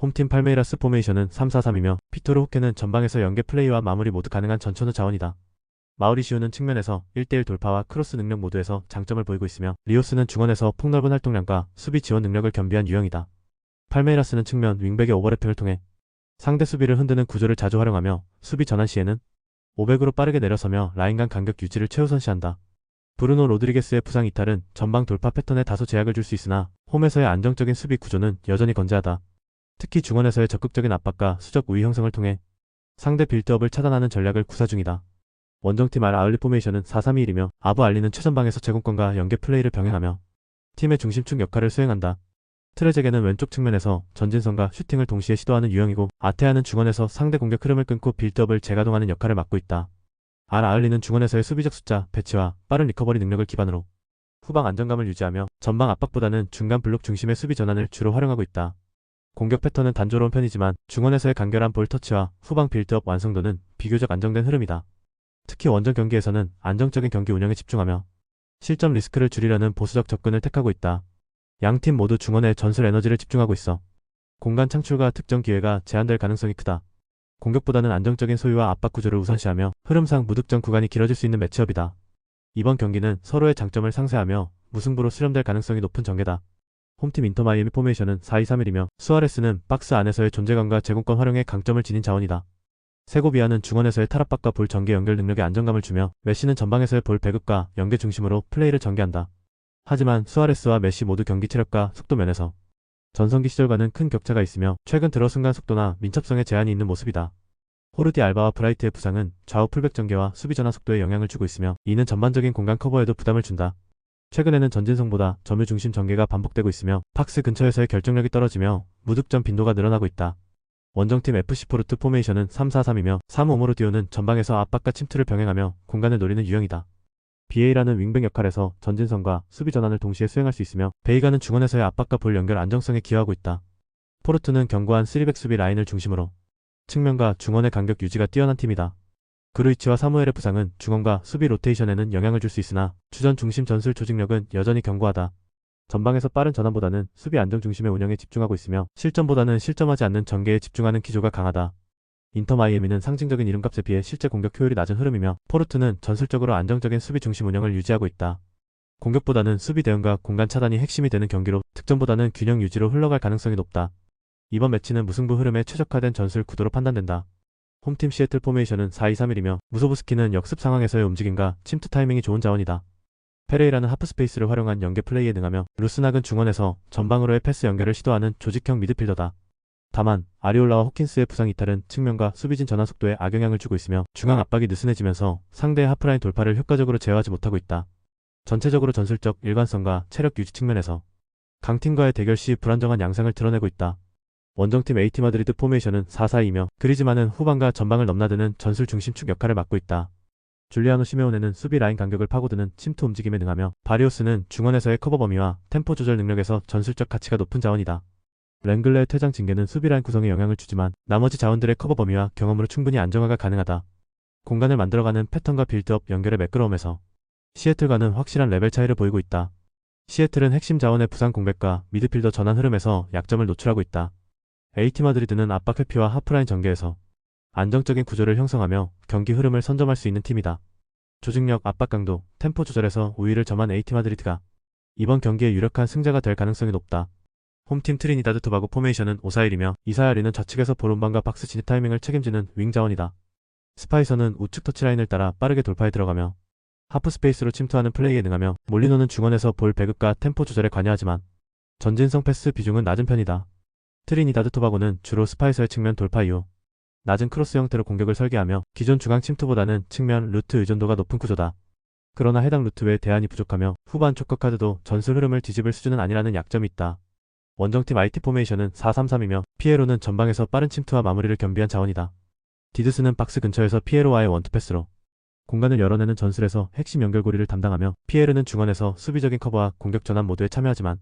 홈팀 팔메이라스 포메이션은 3-4-3이며 피토르 호케는 전방에서 연계 플레이와 마무리 모두 가능한 전천후 자원이다. 마우리시우는 측면에서 1대1 돌파와 크로스 능력 모두에서 장점을 보이고 있으며 리오스는 중원에서 폭넓은 활동량과 수비 지원 능력을 겸비한 유형이다. 팔메이라스는 측면 윙백의 오버래핑을 통해 상대 수비를 흔드는 구조를 자주 활용하며 수비 전환 시에는 500으로 빠르게 내려서며 라인 간 간격 유지를 최우선시한다. 브루노 로드리게스의 부상 이탈은 전방 돌파 패턴에 다소 제약을 줄 수 있으나 홈에서의 안정적인 수비 구조는 여전히 건재하다. 특히 중원에서의 적극적인 압박과 수적 우위 형성을 통해 상대 빌드업을 차단하는 전략을 구사 중이다. 원정팀 아울리 포메이션은 4-3-2-1이며 아부 알리는 최전방에서 제공권과 연계 플레이를 병행하며 팀의 중심축 역할을 수행한다. 트레제게는 왼쪽 측면에서 전진성과 슈팅을 동시에 시도하는 유형이고 아테아는 중원에서 상대 공격 흐름을 끊고 빌드업을 재가동하는 역할을 맡고 있다. 아울리는 중원에서의 수비적 숫자, 배치와 빠른 리커버리 능력을 기반으로 후방 안정감을 유지하며 전방 압박보다는 중간 블록 중심의 수비 전환을 주로 활용하고 있다. 공격 패턴은 단조로운 편이지만 중원에서의 간결한 볼 터치와 후방 빌드업 완성도는 비교적 안정된 흐름이다. 특히 원정 경기에서는 안정적인 경기 운영에 집중하며 실점 리스크를 줄이려는 보수적 접근을 택하고 있다. 양팀 모두 중원에 전술 에너지를 집중하고 있어 공간 창출과 득점 기회가 제한될 가능성이 크다. 공격보다는 안정적인 소유와 압박 구조를 우선시하며 흐름상 무득점 구간이 길어질 수 있는 매치업이다. 이번 경기는 서로의 장점을 상쇄하며 무승부로 수렴될 가능성이 높은 전개다. 홈팀 인터 마이애미 포메이션은 4-2-3-1이며 수아레스는 박스 안에서의 존재감과 제공권 활용에 강점을 지닌 자원이다. 세고비아는 중원에서의 탈압박과 볼 전개 연결 능력에 안정감을 주며 메시는 전방에서의 볼 배급과 연계 중심으로 플레이를 전개한다. 하지만 수아레스와 메시 모두 경기 체력과 속도 면에서 전성기 시절과는 큰 격차가 있으며 최근 들어 순간 속도나 민첩성에 제한이 있는 모습이다. 호르디 알바와 브라이트의 부상은 좌우 풀백 전개와 수비 전환 속도에 영향을 주고 있으며 이는 전반적인 공간 커버에도 부담을 준다. 최근에는 전진성보다 점유 중심 전개가 반복되고 있으며 박스 근처에서의 결정력이 떨어지며 무득점 빈도가 늘어나고 있다. 원정팀 FC 포르투 포메이션은 3-4-3이며 사무 오모르디오는 전방에서 압박과 침투를 병행하며 공간을 노리는 유형이다. 비에이라는 윙백 역할에서 전진성과 수비 전환을 동시에 수행할 수 있으며 베이가는 중원에서의 압박과 볼 연결 안정성에 기여하고 있다. 포르투는 견고한 3백 수비 라인을 중심으로 측면과 중원의 간격 유지가 뛰어난 팀이다. 그루이치와 사무엘의 부상은 중원과 수비 로테이션에는 영향을 줄 수 있으나 주전 중심 전술 조직력은 여전히 견고하다. 전방에서 빠른 전환보다는 수비 안정 중심의 운영에 집중하고 있으며 실점보다는 실점하지 않는 전개에 집중하는 기조가 강하다. 인터 마이애미는 상징적인 이름값에 비해 실제 공격 효율이 낮은 흐름이며 포르투는 전술적으로 안정적인 수비 중심 운영을 유지하고 있다. 공격보다는 수비 대응과 공간 차단이 핵심이 되는 경기로 득점보다는 균형 유지로 흘러갈 가능성이 높다. 이번 매치는 무승부 흐름에 최적화된 전술 구도로 판단된다. 홈팀 시애틀 포메이션은 4-2-3-1이며 무소부스키는 역습 상황에서의 움직임과 침투 타이밍이 좋은 자원이다. 페레이라는 하프스페이스를 활용한 연계 플레이에 능하며 루스낙은 중원에서 전방으로의 패스 연결을 시도하는 조직형 미드필더다. 다만 아리올라와 호킨스의 부상 이탈은 측면과 수비진 전환 속도에 악영향을 주고 있으며 중앙 압박이 느슨해지면서 상대의 하프라인 돌파를 효과적으로 제어하지 못하고 있다. 전체적으로 전술적 일관성과 체력 유지 측면에서 강팀과의 대결 시 불안정한 양상을 드러내고 있다. 원정팀 AT 마드리드 포메이션은 4-4-2이며 그리즈만은 후방과 전방을 넘나드는 전술 중심축 역할을 맡고 있다. 줄리아노 시메오네는 수비 라인 간격을 파고드는 침투 움직임에 능하며 바리오스는 중원에서의 커버 범위와 템포 조절 능력에서 전술적 가치가 높은 자원이다. 랭글레의 퇴장 징계는 수비 라인 구성에 영향을 주지만 나머지 자원들의 커버 범위와 경험으로 충분히 안정화가 가능하다. 공간을 만들어가는 패턴과 빌드업 연결의 매끄러움에서 시애틀과는 확실한 레벨 차이를 보이고 있다. 시애틀은 핵심 자원의 부상 공백과 미드필더 전환 흐름에서 약점을 노출하고 있다. AT 마드리드는 압박 회피와 하프라인 전개에서 안정적인 구조를 형성하며 경기 흐름을 선점할 수 있는 팀이다. 조직력, 압박 강도, 템포 조절에서 우위를 점한 AT 마드리드가 이번 경기의 유력한 승자가 될 가능성이 높다. 홈팀 트리니다드 토바고 포메이션은 5-4-1이며 이사야리는 좌측에서 볼 운반과 박스 진입 타이밍을 책임지는 윙 자원이다. 스파이서는 우측 터치라인을 따라 빠르게 돌파에 들어가며 하프 스페이스로 침투하는 플레이에 능하며 몰리노는 중원에서 볼 배급과 템포 조절에 관여하지만 전진성 패스 비중은 낮은 편이다. 트리니다드 토바고는 주로 스파이서의 측면 돌파 이후 낮은 크로스 형태로 공격을 설계하며 기존 중앙 침투보다는 측면 루트 의존도가 높은 구조다. 그러나 해당 루트 외에 대안이 부족하며 후반 초커 카드도 전술 흐름을 뒤집을 수준은 아니라는 약점이 있다. 원정팀 IT 포메이션은 4-3-3이며 피에로는 전방에서 빠른 침투와 마무리를 겸비한 자원이다. 디드스는 박스 근처에서 피에로와의 원투 패스로 공간을 열어내는 전술에서 핵심 연결고리를 담당하며 피에르는 중원에서 수비적인 커버와 공격 전환 모두에 참여하지만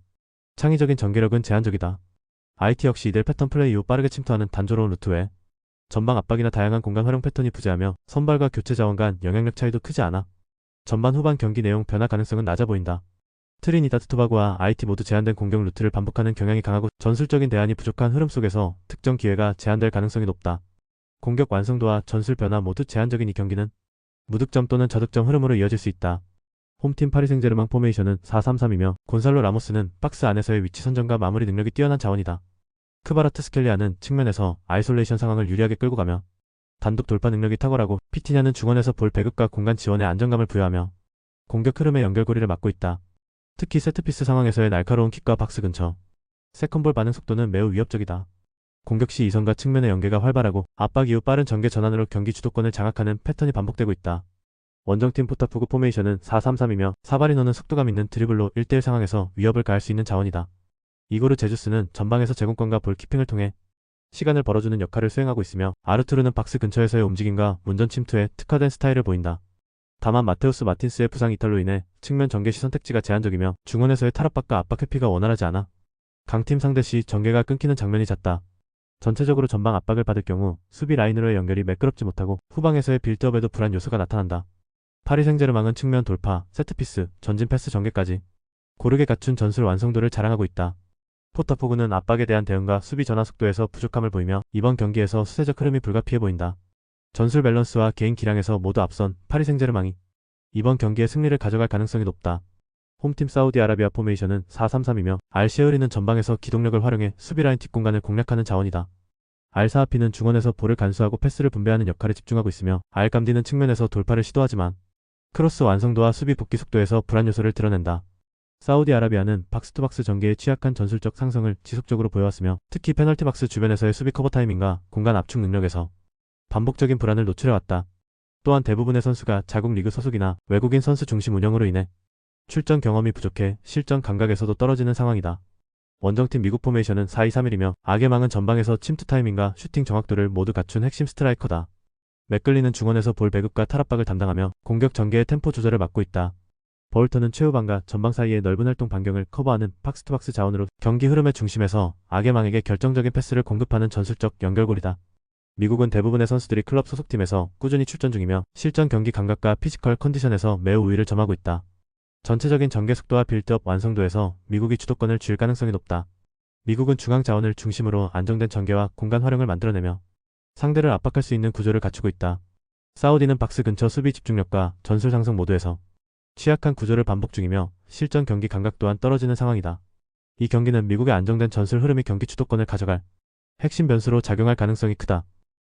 창의적인 전개력은 제한적이다. IT 역시 이들 패턴 플레이 이후 빠르게 침투하는 단조로운 루트 외에 전방 압박이나 다양한 공간 활용 패턴이 부재하며 선발과 교체 자원 간 영향력 차이도 크지 않아 전반 후반 경기 내용 변화 가능성은 낮아 보인다. 트리니다드 토바고와 IT 모두 제한된 공격 루트를 반복하는 경향이 강하고 전술적인 대안이 부족한 흐름 속에서 특히 득점 기회가 제한될 가능성이 높다. 공격 완성도와 전술 변화 모두 제한적인 이 경기는 무득점 또는 저득점 흐름으로 이어질 수 있다. 홈팀 파리 생제르맹 포메이션은 4-3-3이며 곤살로 라모스는 박스 안에서의 위치 선정과 마무리 능력이 뛰어난 자원이다. 크바라트스켈리아는 측면에서 아이솔레이션 상황을 유리하게 끌고 가며 단독 돌파 능력이 탁월하고 피티냐는 중원에서 볼 배급과 공간 지원에 안정감을 부여하며 공격 흐름의 연결고리를 맡고 있다. 특히 세트피스 상황에서의 날카로운 킥과 박스 근처 세컨볼 반응 속도는 매우 위협적이다. 공격 시 이선과 측면의 연계가 활발하고 압박 이후 빠른 전개 전환으로 경기 주도권을 장악하는 패턴이 반복되고 있다. 원정팀 포타푸그 포메이션은 4-3-3이며 사바리노는 속도감 있는 드리블로 1대1 상황에서 위협을 가할 수 있는 자원이다. 이고르 제주스는 전방에서 제공권과 볼키핑을 통해 시간을 벌어주는 역할을 수행하고 있으며 아르투르는 박스 근처에서의 움직임과 문전 침투에 특화된 스타일을 보인다. 다만 마테우스 마틴스의 부상 이탈로 인해 측면 전개 시 선택지가 제한적이며 중원에서의 탈압박과 압박 회피가 원활하지 않아 강팀 상대 시 전개가 끊기는 장면이 잦다. 전체적으로 전방 압박을 받을 경우 수비 라인으로의 연결이 매끄럽지 못하고 후방에서의 빌드업에도 불안 요소가 나타난다. 파리 생제르맹은 측면 돌파, 세트피스, 전진 패스 전개까지 고르게 갖춘 전술 완성도를 자랑하고 있다. 포타포그는 압박에 대한 대응과 수비 전환 속도에서 부족함을 보이며 이번 경기에서 수세적 흐름이 불가피해 보인다. 전술 밸런스와 개인 기량에서 모두 앞선 파리 생제르맹이 이번 경기의 승리를 가져갈 가능성이 높다. 홈팀 사우디아라비아 포메이션은 4-3-3이며 알셰흐리는 전방에서 기동력을 활용해 수비라인 뒷공간을 공략하는 자원이다. 알사하피는 중원에서 볼을 간수하고 패스를 분배하는 역할에 집중하고 있으며 알감디는 측면에서 돌파를 시도하지만 크로스 완성도와 수비 복귀 속도에서 불안 요소를 드러낸다. 사우디아라비아는 박스투박스 전개에 취약한 전술적 상성을 지속적으로 보여왔으며 특히 페널티 박스 주변에서의 수비 커버 타이밍과 공간 압축 능력에서 반복적인 불안을 노출해왔다. 또한 대부분의 선수가 자국 리그 소속이나 외국인 선수 중심 운영으로 인해 출전 경험이 부족해 실전 감각에서도 떨어지는 상황이다. 원정팀 미국 포메이션은 4-2-3-1이며 아게망은 전방에서 침투 타이밍과 슈팅 정확도를 모두 갖춘 핵심 스트라이커다. 맥글리는 중원에서 볼 배급과 탈압박을 담당하며 공격 전개의 템포 조절을 맡고 있다. 버울턴은 최후방과 전방 사이의 넓은 활동 반경을 커버하는 박스투박스 자원으로 경기 흐름의 중심에서 아게망에게 결정적인 패스를 공급하는 전술적 연결고리다. 미국은 대부분의 선수들이 클럽 소속팀에서 꾸준히 출전 중이며 실전 경기 감각과 피지컬 컨디션에서 매우 우위를 점하고 있다. 전체적인 전개 속도와 빌드업 완성도에서 미국이 주도권을 쥘 가능성이 높다. 미국은 중앙 자원을 중심으로 안정된 전개와 공간 활용을 만들어내며 상대를 압박할 수 있는 구조를 갖추고 있다. 사우디는 박스 근처 수비 집중력과 전술 상성 모두에서 취약한 구조를 반복 중이며 실전 경기 감각 또한 떨어지는 상황이다. 이 경기는 미국의 안정된 전술 흐름이 경기 주도권을 가져갈 핵심 변수로 작용할 가능성이 크다.